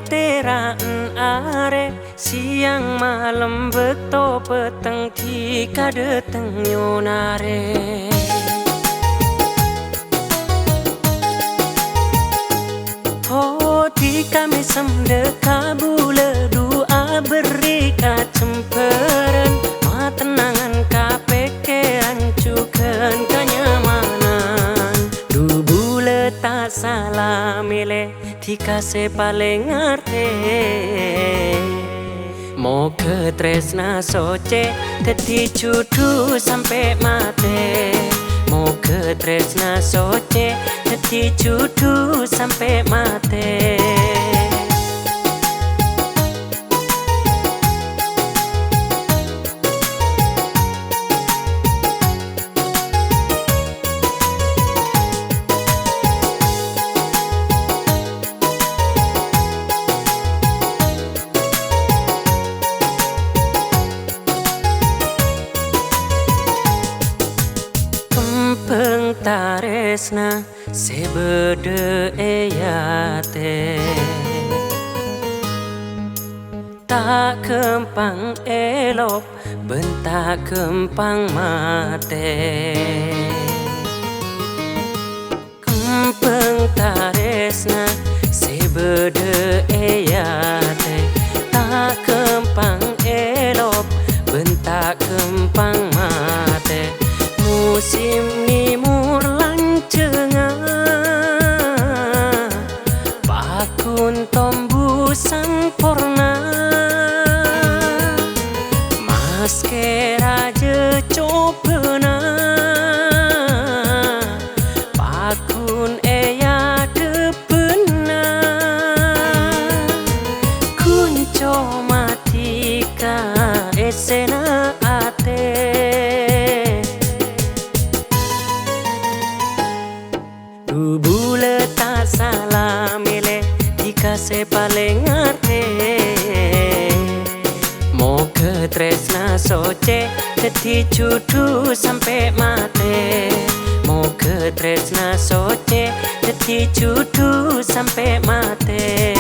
meteran are siang malam beto peteng tika deteng nyonare. Oh tika mesem deka bule dua berika cemperan matenangan kapeke ancukan kenyamanan. Du bule tak salah milih tika se paling ngerti. Mau ke tresna soce teti cudu sampai mati. Mau ke tresna soce teti cudu sampai mati. Taresna sebede eyate tak kempang elok bentak kempang mate. Kempeng taresna sebede eyate tak kempang elok bentak kempang mate. Musim ni murlang cengah pakun tombusan porna maske raja copena pakun eya depena kunco matika esena ate. Du bule tak salah milih tika se paling ngerti. Mau ke tresna soce teti cudu sampai mati. Mau ke tresna soce teti cudu sampai mati.